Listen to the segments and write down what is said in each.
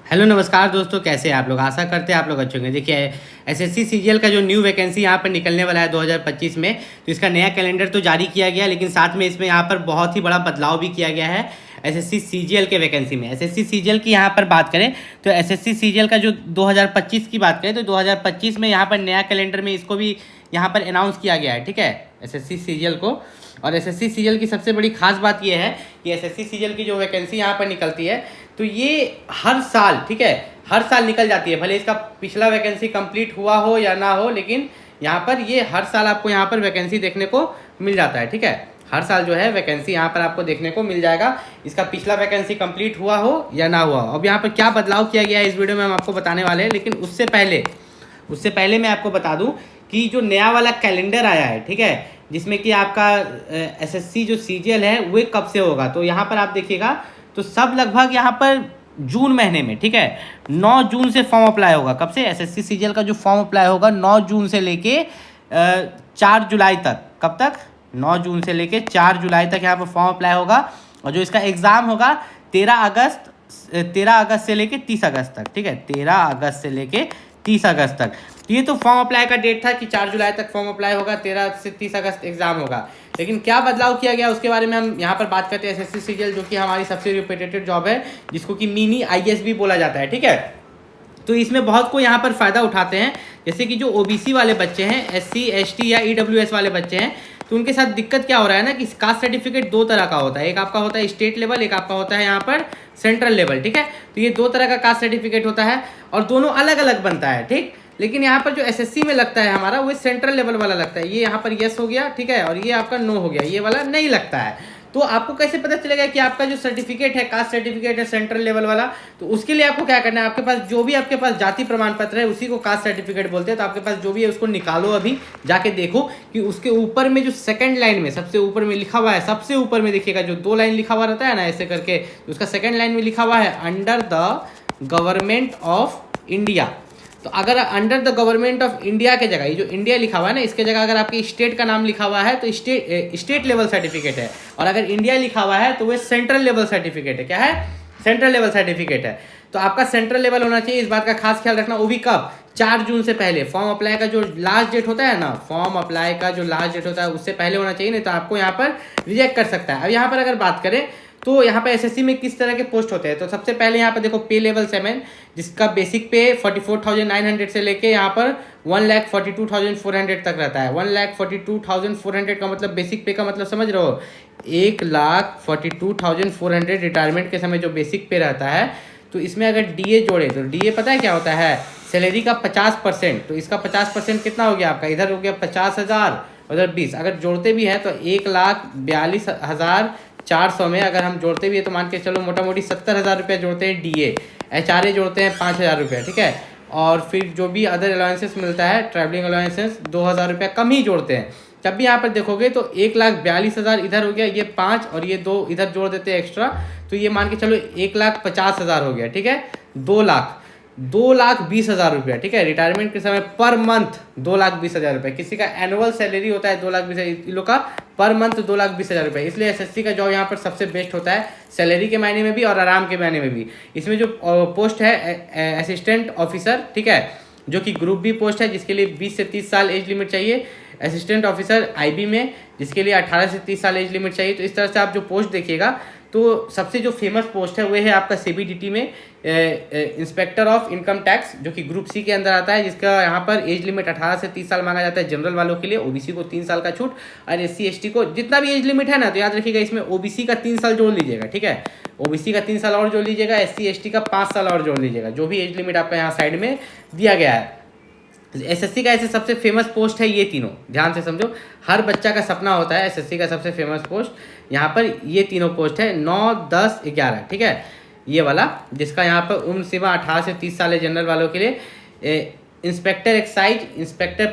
Hello नमस्कार दोस्तों, कैसे हैं आप लोग। आशा करते हैं आप लोग अच्छे होंगे। देखिए, एसएससी सीजीएल का जो न्यू वैकेंसी यहाँ पर निकलने वाला है 2025 में, तो इसका नया कैलेंडर तो जारी किया गया, लेकिन साथ में इसमें यहाँ पर बहुत ही बड़ा बदलाव भी किया गया है एसएससी सीजीएल के वैकेंसी में। एसएससी सीजीएल की यहाँ पर बात करें तो एसएससी सीजीएल का जो 2025 की बात करें तो 2025 में यहाँ पर नया कैलेंडर में इसको भी यहाँ पर अनाउंस किया गया है, ठीक है, एसएससी सीजीएल को। और एसएससी सीजीएल की सबसे बड़ी खास बात यह है कि एसएससी सीजीएल की जो वैकेंसी यहाँ पर निकलती है तो ये हर साल, ठीक है, हर साल निकल जाती है। भले इसका पिछला वैकेंसी कंप्लीट हुआ हो या ना हो, लेकिन यहाँ पर ये हर साल आपको यहाँ पर वैकेंसी देखने को मिल जाता है, ठीक है। हर साल जो है वैकेंसी यहाँ पर आपको देखने को मिल जाएगा, इसका पिछला वैकेंसी कंप्लीट हुआ हो या ना हुआ हो। अब यहाँ पर क्या बदलाव किया गया है इस वीडियो में हम आपको बताने वाले हैं, लेकिन उससे पहले मैं आपको बता दूं कि जो नया वाला कैलेंडर आया है, ठीक है, जिसमें कि आपका एसएससी जो सीजीएल है वो कब से होगा, तो यहाँ पर आप देखिएगा तो सब लगभग यहाँ पर जून महीने में, ठीक है, 9 जून से फॉर्म अप्लाई होगा। कब से? एसएससी सीजीएल का जो फॉर्म अप्लाई होगा 9 जून से लेके 4 जुलाई तक। कब तक? 9 जून से लेके 4 जुलाई तक यहाँ पर फॉर्म अप्लाई होगा। और जो इसका एग्ज़ाम होगा 13 अगस्त से लेके 30 अगस्त तक, ठीक है, 13 अगस्त से लेके 30 अगस्त तक। ये तो फॉर्म अप्लाई का डेट था कि 4 जुलाई तक फॉर्म अप्लाई होगा, 13 से 30 अगस्त एग्जाम होगा। लेकिन क्या बदलाव किया गया उसके बारे में हम यहाँ पर बात करते हैं। एसएससी सीजीएल जो कि हमारी सबसे रिपीटेटेड जॉब है, जिसको कि मिनी आईएएस भी बोला जाता है, ठीक है। तो इसमें बहुत को यहाँ पर फ़ायदा उठाते हैं, जैसे कि जो ओबीसी वाले बच्चे हैं, एससी एसटी या ईडब्ल्यूएस वाले बच्चे हैं, तो उनके साथ दिक्कत क्या हो रहा है ना कि कास्ट सर्टिफिकेट 2 तरह का होता है। एक आपका होता है स्टेट लेवल, एक आपका होता है यहाँ पर सेंट्रल लेवल, ठीक है। तो ये 2 तरह का कास्ट सर्टिफिकेट होता है और दोनों अलग अलग बनता है, ठीक। लेकिन यहाँ पर जो एसएससी में लगता है हमारा, वो सेंट्रल लेवल वाला लगता है। ये यहाँ पर यस हो गया, ठीक है, और ये आपका नो हो गया, ये वाला नहीं लगता है। तो आपको कैसे पता चलेगा कि आपका जो सर्टिफिकेट है, कास्ट सर्टिफिकेट है सेंट्रल लेवल वाला, तो उसके लिए आपको क्या करना है, आपके पास जो भी आपके पास जाति प्रमाण पत्र है उसी को कास्ट सर्टिफिकेट बोलते हैं। तो आपके पास जो भी है उसको निकालो, अभी जाके देखो कि उसके ऊपर में जो सेकंड लाइन में सबसे ऊपर में लिखा हुआ है, सबसे ऊपर में देखिएगा जो 2 लाइन लिखा हुआ रहता है ना ऐसे करके, तो उसका सेकंड लाइन में लिखा हुआ है under the government of India. तो अगर under the government of India के जगह, ये जो इंडिया लिखा हुआ है ना, इसके जगह अगर आपकी स्टेट का नाम लिखा हुआ है तो स्टेट लेवल सर्टिफिकेट है। और अगर इंडिया लिखा हुआ है तो वो सेंट्रल लेवल सर्टिफिकेट है। क्या है? सेंट्रल लेवल सर्टिफिकेट है। तो आपका सेंट्रल लेवल होना चाहिए, इस बात का खास ख्याल रखना। वो भी कब? 4 जून से पहले। फॉर्म अप्लाई का जो लास्ट डेट होता है ना, फॉर्म अप्लाई का जो लास्ट डेट होता है उससे पहले होना चाहिए, नहीं तो आपको यहाँ पर रिजेक्ट कर सकता है। अब यहाँ पर अगर बात करें तो यहाँ पर एसएससी में किस तरह के पोस्ट होते हैं, तो सबसे पहले यहाँ पर देखो पे लेवल 7, जिसका बेसिक पे 44,900 से लेके यहाँ पर 1,42,400 तक रहता है। 1,42,400 का मतलब बेसिक पे का मतलब समझ रहे हो, 1,42,400 रिटायरमेंट के समय जो बेसिक पे रहता है। तो इसमें अगर डीए जोड़े तो डीए पता है क्या होता है? सैलरी का 50%। तो इसका 50% कितना हो गया आपका? इधर हो गया 50,000, उधर 20। अगर जोड़ते भी है तो 1,42,400 में अगर हम जोड़ते भी है तो मान के चलो मोटा मोटी 70,000 रुपये जोड़ते हैं डीए। एचआरए जोड़ते हैं 5,000 रुपये, ठीक है। और फिर जो भी अदर अलाउंसेस मिलता है, ट्रैवलिंग अलाउंसेस 2,000 रुपये कम ही जोड़ते हैं। तब भी यहाँ पर देखोगे तो 1,42,000 इधर हो गया, ये 5 और ये 2 इधर जोड़ देते हैं एक्स्ट्रा, तो ये मान के चलो 1,50,000 हो गया, ठीक है। 2,20,000 रुपया, ठीक है, रिटायरमेंट के समय पर मंथ 2,20,000 रुपये। किसी का एनुअल सैलरी होता है 2,20,000, इन लोग का पर मंथ 2,20,000 रुपये। इसलिए एसएससी का जॉब यहाँ पर सबसे बेस्ट होता है, सैलरी के मायने में भी और आराम के मायने में भी। इसमें जो पोस्ट है असिस्टेंट ऑफिसर, ठीक है, जो कि ग्रुप बी पोस्ट है, जिसके लिए 20 से 30 साल एज लिमिट चाहिए। असिस्टेंट ऑफिसर आईबी में, जिसके लिए 18 से 30 साल एज लिमिट चाहिए। तो इस तरह से आप जो पोस्ट देखिएगा, तो सबसे जो फेमस पोस्ट है वो है आपका सीबीडीटी में इंस्पेक्टर ऑफ इनकम टैक्स, जो कि ग्रुप सी के अंदर आता है, जिसका यहाँ पर एज लिमिट 18 से 30 साल मांगा जाता है जनरल वालों के लिए। ओबीसी को 3 साल का छूट, और एससी एसटी को जितना भी एज लिमिट है ना, तो याद रखिएगा इसमें ओबीसी का 3 साल जोड़ लीजिएगा, ठीक है, ओबीसी का 3 साल और जोड़ लीजिएगा, एससी एसटी का 5 साल और जोड़ लीजिएगा, जो भी एज लिमिट आपका यहाँ साइड में दिया गया है। एसएससी का ऐसे सबसे फेमस पोस्ट है ये तीनों, ध्यान से समझो, हर बच्चा का सपना होता है एसएससी का सबसे फेमस पोस्ट। यहाँ पर ये तीनों पोस्ट है 9, 10, 11, ठीक है, ये वाला, जिसका यहाँ पर उम्र सीमा 18 से 30 साल है जनरल वालों के लिए। Inspector excise, inspector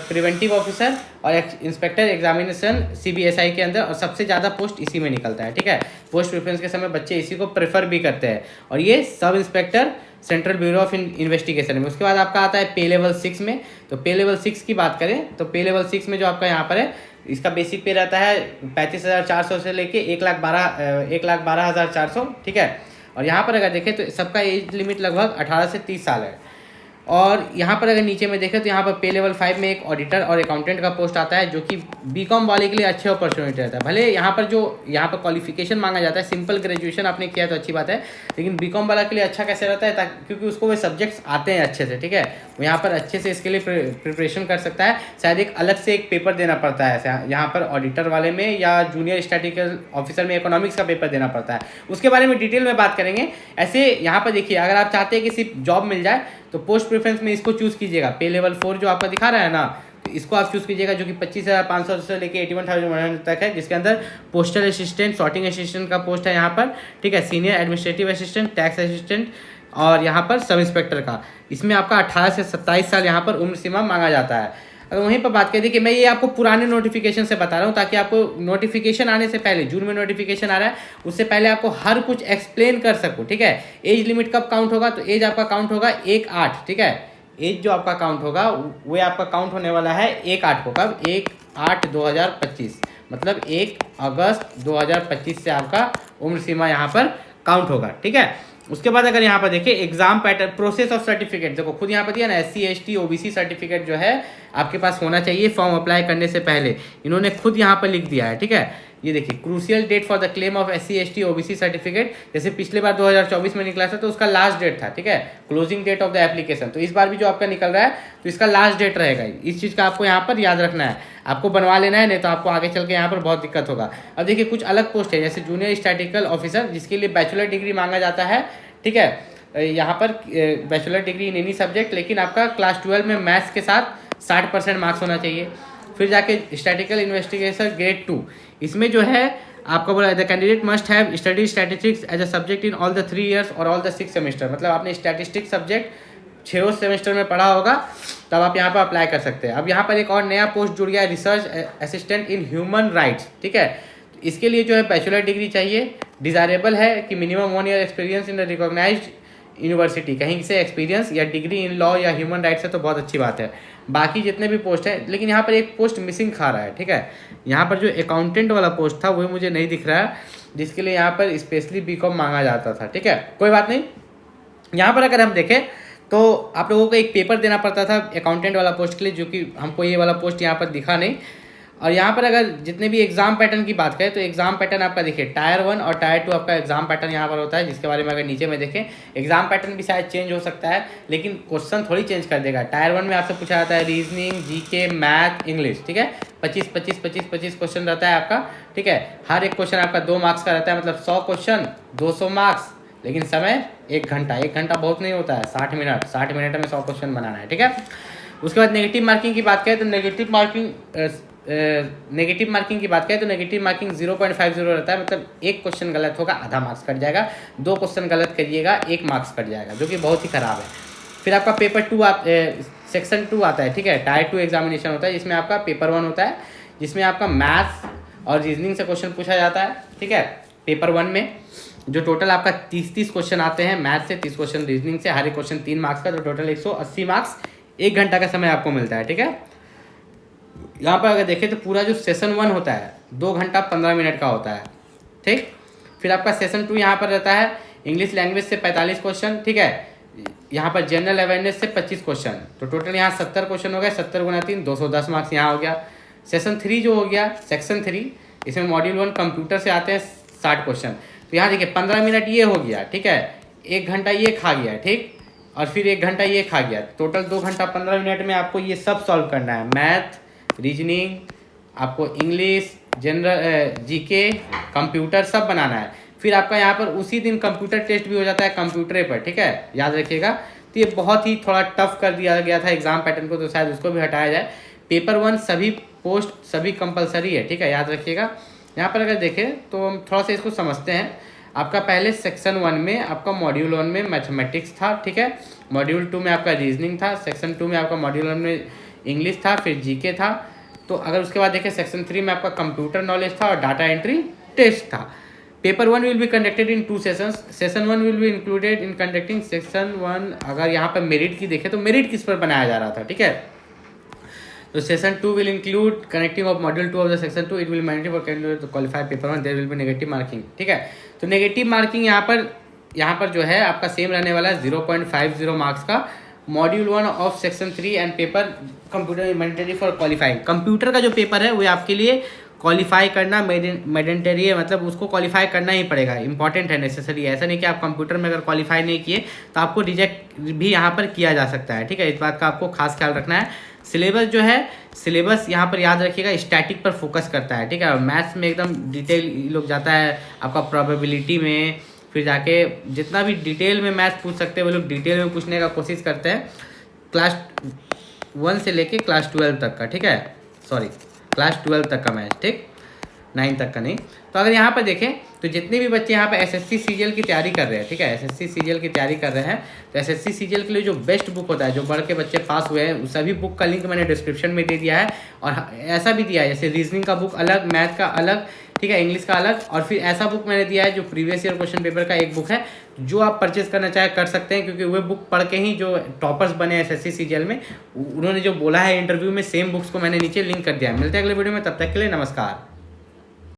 preventive officer और इंस्पेक्टर एग्जामिनेशन सीबीएसई के अंदर, और सबसे ज़्यादा पोस्ट इसी में निकलता है, ठीक है। पोस्ट प्रेफरेंस के समय बच्चे इसी को प्रेफर भी करते हैं। और ये sub inspector central bureau of investigation में। उसके बाद आपका आता है पे लेवल 6 में। तो पे लेवल 6 की बात करें तो पे लेवल 6 में जो आपका यहाँ पर है, इसका बेसिक पे रहता है 35,400 से लेके 1,12,400, ठीक है। और यहाँ पर अगर देखें तो सबका एज लिमिट लगभग 18 से 30 साल है। और यहाँ पर अगर नीचे में देखें तो यहाँ पर पे लेवल 5 में एक ऑडिटर और अकाउंटेंट का पोस्ट आता है, जो कि बीकॉम वाले के लिए अच्छे अपॉर्चुनिटी रहता है। भले यहाँ पर क्वालिफिकेशन मांगा जाता है, सिंपल ग्रेजुएशन आपने किया तो अच्छी बात है, लेकिन बीकॉम वाला के लिए अच्छा कैसे रहता है, क्योंकि उसको वो सब्जेक्ट्स आते हैं अच्छे से, ठीक है। वो यहाँ पर अच्छे से इसके लिए प्रिपरेशन कर सकता है। शायद एक अलग से एक पेपर देना पड़ता है यहाँ पर ऑडिटर वाले में, या जूनियर स्टैटिस्टिकल ऑफिसर में इकोनॉमिक्स का पेपर देना पड़ता है। उसके बारे में डिटेल में बात करेंगे। ऐसे यहाँ पर देखिए, अगर आप चाहते हैं कि सिर्फ जॉब मिल जाए तो पोस्ट प्रेफरेंस में इसको चूज़ कीजिएगा। पे लेवल 4 जो आपका दिखा रहा है ना, तो इसको आप चूज़ कीजिएगा, जो कि 25,500 से लेके 81,100 तक है, जिसके अंदर पोस्टल असिस्टेंट, सॉर्टिंग असिस्टेंट का पोस्ट है यहाँ पर, ठीक है, senior administrative assistant, tax assistant, और यहाँ पर सब इंस्पेक्टर का। इसमें आपका 18 से 27 साल यहाँ पर उम्र सीमा मांगा जाता है। अगर वहीं पर बात करें कि मैं ये आपको पुराने नोटिफिकेशन से बता रहा हूँ, ताकि आपको नोटिफिकेशन आने से पहले, जून में नोटिफिकेशन आ रहा है, उससे पहले आपको हर कुछ एक्सप्लेन कर सकूँ, ठीक है। एज लिमिट कब काउंट होगा, तो एज आपका काउंट होगा 1/8, ठीक है। एज जो आपका काउंट होगा वो आपका काउंट होने वाला है 1/8 को। कब? 1/8/2025, मतलब 1 अगस्त 2025 से आपका उम्र सीमा यहाँ पर काउंट होगा, ठीक है। उसके बाद अगर यहाँ पर देखिए exam pattern, process of certificate, देखो खुद यहाँ पर दिया ना, SC ST OBC सर्टिफिकेट जो है आपके पास होना चाहिए फॉर्म अप्लाई करने से पहले। इन्होंने खुद यहाँ पर लिख दिया है, ठीक है। ये देखिए, crucial date for the claim of SC ST OBC certificate, जैसे पिछले बार 2024 में निकला था तो उसका लास्ट डेट था, ठीक है, closing date of the application. तो इस बार भी जो आपका निकल रहा है तो इसका लास्ट डेट रहेगा। इस चीज़ का आपको यहाँ पर याद रखना है, आपको बनवा लेना है, नहीं तो आपको आगे चल के यहाँ पर बहुत दिक्कत होगा। अब देखिए कुछ अलग पोस्ट है, जैसे जूनियर स्टैटिस्टिकल ऑफिसर, जिसके लिए बैचलर डिग्री मांगा जाता है, ठीक है। यहाँ पर bachelor degree in any subject, लेकिन आपका क्लास 12 में मैथ्स के साथ 60% मार्क्स होना चाहिए। फिर जाके स्टैटिस्टिकल इन्वेस्टिगेशन ग्रेड 2, इसमें जो है आपका बोला the candidate must have study statistics as a subject in all the 3 years और ऑल द 6 सेमेस्टर, मतलब आपने स्टैटिस्टिक्स सब्जेक्ट 6 सेमेस्टर में पढ़ा होगा, तब आप यहाँ पर अप्लाई कर सकते हैं। अब यहाँ पर एक और नया पोस्ट जुड़ गया है, research assistant in human rights, ठीक है। इसके लिए जो है बैचलर डिग्री चाहिए, डिज़ायरेबल है कि minimum 1 year experience in recognised university, कहीं से एक्सपीरियंस या डिग्री इन लॉ या ह्यूमन राइट्स है तो बहुत अच्छी बात है। बाकी जितने भी पोस्ट है, लेकिन यहाँ पर एक पोस्ट मिसिंग खा रहा है, ठीक है। यहाँ पर जो अकाउंटेंट वाला पोस्ट था वो मुझे नहीं दिख रहा है, जिसके लिए यहाँ पर स्पेशली बीकॉम मांगा जाता था, ठीक है, कोई बात नहीं। यहाँ पर अगर हम देखें तो आप लोगों को एक पेपर देना पड़ता था अकाउंटेंट वाला पोस्ट के लिए, जो कि हमको ये वाला पोस्ट यहाँ पर दिखा नहीं। और यहाँ पर अगर जितने भी एग्जाम पैटर्न की बात करें तो एग्जाम पैटर्न आपका देखिए टायर 1 और टायर 2 आपका एग्जाम पैटर्न यहाँ पर होता है, जिसके बारे में अगर नीचे में देखें एग्जाम पैटर्न भी शायद चेंज हो सकता है, लेकिन क्वेश्चन थोड़ी चेंज कर देगा। टायर 1 में आपसे पूछा जाता है रीजनिंग, GK, मैथ, इंग्लिश, ठीक है। 25 क्वेश्चन रहता है आपका, ठीक है। हर एक क्वेश्चन आपका 2 मार्क्स का रहता है, मतलब 100 क्वेश्चन 200 मार्क्स, लेकिन समय 1 घंटा। 1 घंटा बहुत नहीं होता है, 60 मिनट में 100 क्वेश्चन बनाना है, ठीक है। उसके बाद नेगेटिव मार्किंग की बात करें तो नेगेटिव मार्किंग की बात करें तो नेगेटिव मार्किंग 0.50 रहता है, मतलब 1 क्वेश्चन गलत होगा आधा मार्क्स कट जाएगा, 2 क्वेश्चन गलत करिएगा 1 मार्क्स कट जाएगा, जो कि बहुत ही खराब है। फिर आपका पेपर 2 सेक्शन 2 आता है, ठीक है। टायर 2 एग्जामिनेशन होता है, जिसमें आपका पेपर 1 होता है, जिसमें आपका मैथ्स और रीजनिंग से क्वेश्चन पूछा जाता है, ठीक है। पेपर 1 में जो टोटल आपका 30 क्वेश्चन आते हैं, मैथ्स से 30 क्वेश्चन, रीजनिंग से, हर एक क्वेश्चन 3 मार्क्स का, तो टोटल 180 मार्क्स, 1 घंटा का समय आपको मिलता है, ठीक है। यहाँ पर अगर देखें तो पूरा जो सेशन 1 होता है 2 घंटा 15 मिनट का होता है, ठीक। फिर आपका सेशन 2 यहाँ पर रहता है इंग्लिश लैंग्वेज से 45 क्वेश्चन, ठीक है। यहाँ पर जनरल अवेयरनेस से 25 क्वेश्चन, तो टोटल यहाँ 70 क्वेश्चन हो गए, 70 गुना 3 210 मार्क्स यहाँ हो गया। सेशन 3 जो हो गया सेक्शन 3, इसमें मॉड्यूल 1 कंप्यूटर से आते हैं 60 क्वेश्चन, तो यहाँ देखिए 15 मिनट ये हो गया, ठीक है, 1 घंटा ये खा गया, ठीक, और फिर 1 घंटा ये खा गया, टोटल 2 घंटा 15 मिनट में आपको ये सब सॉल्व करना है। मैथ, रीजनिंग, आपको इंग्लिश, जनरल, GK, कंप्यूटर सब बनाना है। फिर आपका यहाँ पर उसी दिन कंप्यूटर टेस्ट भी हो जाता है कंप्यूटर पर, ठीक है, याद रखिएगा। तो ये बहुत ही थोड़ा टफ कर दिया गया था एग्जाम पैटर्न को, तो शायद उसको भी हटाया जाए। पेपर 1 सभी पोस्ट सभी कंपलसरी है, ठीक है, याद रखिएगा। यहाँ पर अगर देखें तो हम थोड़ा सा इसको समझते हैं। आपका पहले सेक्शन 1 में आपका मॉड्यूल 1 में मैथमेटिक्स था, ठीक है। मॉड्यूल 2 में आपका रीजनिंग था, सेक्शन 2 में आपका मॉड्यूल 1 में इंग्लिश था, फिर GK था। तो अगर उसके बाद देखें सेक्शन 3 में आपका कंप्यूटर नॉलेज था और डाटा एंट्री टेस्ट था। Paper 1 will be conducted in 2 sessions, session 1 will be included in conducting section 1। अगर यहाँ पर मेरिट की देखें तो मेरिट किस पर बनाया जा रहा था, ठीक है। तो session 2 will include connecting of module 2 of the section 2, it will mandatory for candidate to qualify paper 1, there will be negative marking, ठीक है। तो नेगेटिव मार्किंग यहाँ पर यहाँ पर जो है आपका सेम रहने वाला है 0.50 मार्क्स का। Module 1 of section 3 and paper computer mandatory for qualifying. Computer का जो पेपर है वो आपके लिए क्वालिफाई करना मैंडेटरी है, मतलब उसको क्वालिफाई करना ही पड़ेगा, इंपॉर्टेंट है, नेसेसरी है। ऐसा नहीं कि आप कंप्यूटर में अगर क्वालिफाई नहीं किए तो आपको रिजेक्ट भी यहाँ पर किया जा सकता है, ठीक है। इस बात का आपको खास ख्याल रखना है। सिलेबस जो है, सिलेबस यहाँ पर याद रखिएगा स्टैटिक पर फोकस करता है, ठीक है। और मैथ्स में एकदम डिटेल लोग जाता है आपका प्रोबेबिलिटी में, फिर जाके जितना भी डिटेल में मैथ्स पूछ सकते हैं वो लोग डिटेल में पूछने का कोशिश करते हैं, क्लास 1 से लेके क्लास 12 तक का, ठीक है, सॉरी क्लास 12 तक का मैथ्स, ठीक, 9 तक का नहीं। तो अगर यहाँ पर देखें तो जितने भी बच्चे यहाँ पे एसएससी सीजीएल की तैयारी कर रहे हैं, ठीक है, एसएससी सीजीएल की तैयारी कर रहे हैं, तो एसएससी सीजीएल के लिए जो बेस्ट बुक होता है, जो बढ़ के बच्चे पास हुए हैं, सभी बुक का लिंक मैंने डिस्क्रिप्शन में दे दिया है। और ऐसा भी दिया है जैसे रीजनिंग का बुक अलग, मैथ का अलग, ठीक है, इंग्लिश का अलग, और फिर ऐसा बुक मैंने दिया है जो प्रीवियस ईयर क्वेश्चन पेपर का एक बुक है, जो आप परचेज करना चाहे कर सकते हैं, क्योंकि वह बुक पढ़ के ही जो टॉपर्स बने एसएससी सीजीएल में, उन्होंने जो बोला है इंटरव्यू में, सेम बुक्स को मैंने नीचे लिंक कर दिया है। मिलते हैं अगले वीडियो में, तब तक के लिए नमस्कार।